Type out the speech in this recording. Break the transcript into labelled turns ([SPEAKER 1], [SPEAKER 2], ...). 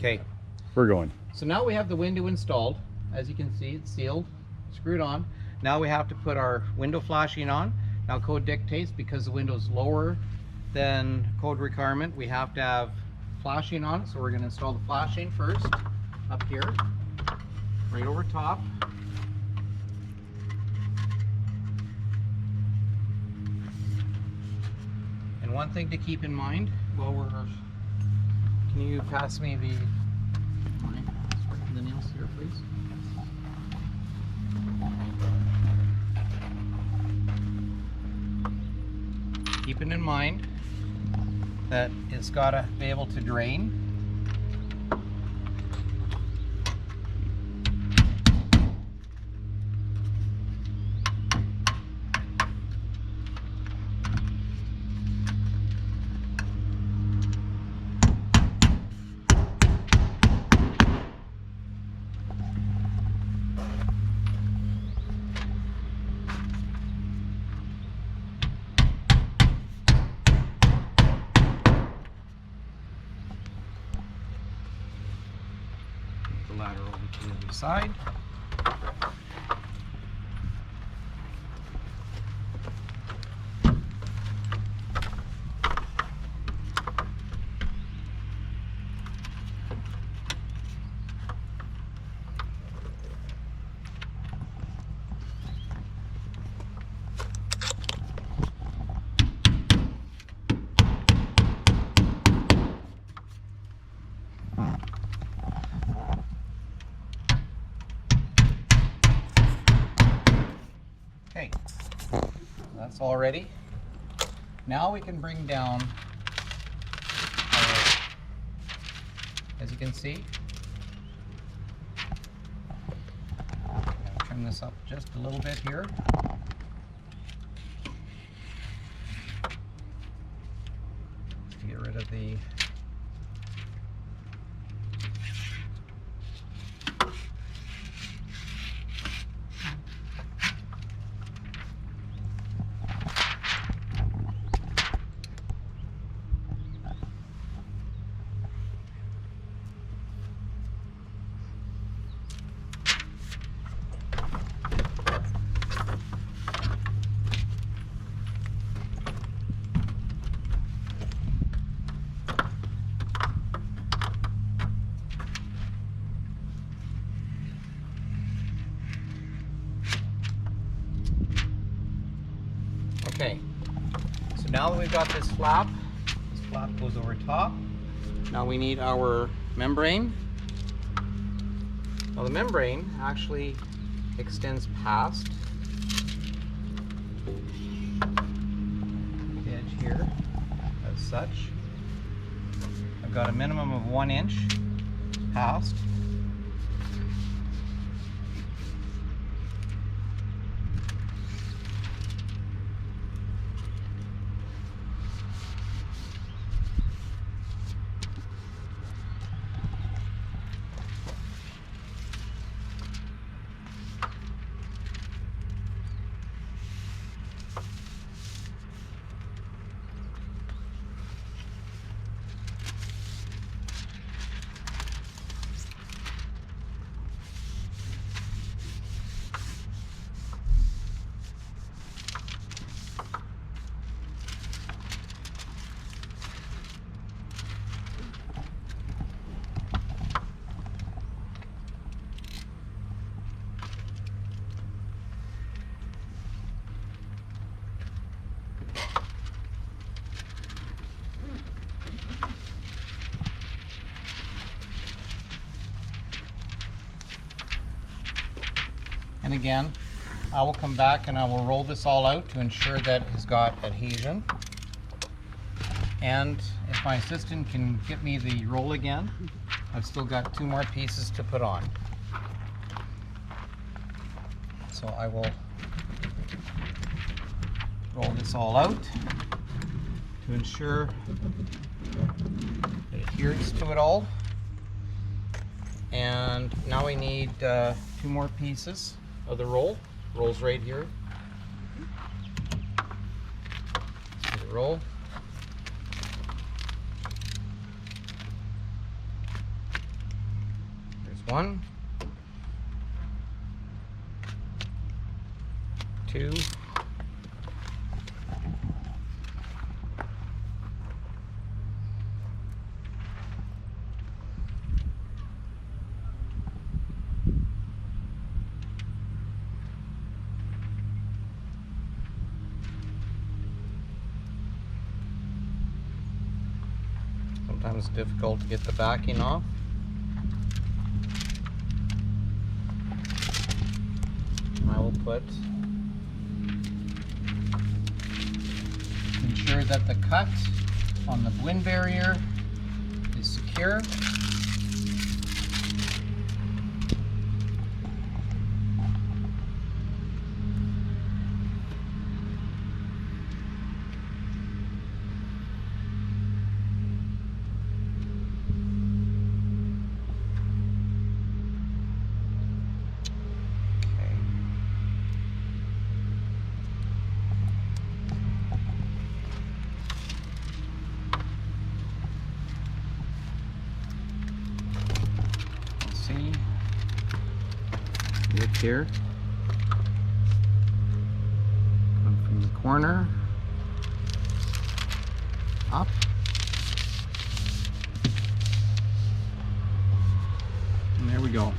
[SPEAKER 1] Okay.
[SPEAKER 2] We're going.
[SPEAKER 1] So now we have the window installed. As you can see, it's sealed, screwed on. Now we have to put our window flashing on. Now code dictates, because the window's lower than code requirement, we have to have flashing on it. So we're going to install the flashing first, up here, right over top. And one thing to keep in mind while we're, can you pass me the nails here, please? Keeping in mind that it's got to be able to drain. The ladder over to the other side. Okay, that's all ready. Now we can bring down our, as you can see, I'm going to trim this up just a little bit here. To get rid of the okay, so now that we've got this flap goes over top. Now we need our membrane. Now the membrane actually extends past the edge here, as such. I've got a minimum of 1 inch past. And again, I will come back and I will roll this all out to ensure that it's got adhesion. And if my assistant can get me the roll again, I've still got 2 more pieces to put on. So I will roll this all out to ensure it adheres to it all. And now we need 2 more pieces of the roll. Roll's right here. See the roll. 1, 2, 'Sometimes it's difficult to get the backing off. I will ensure that the cut on the wind barrier is secure. See, look here, come from the corner up, and there we go.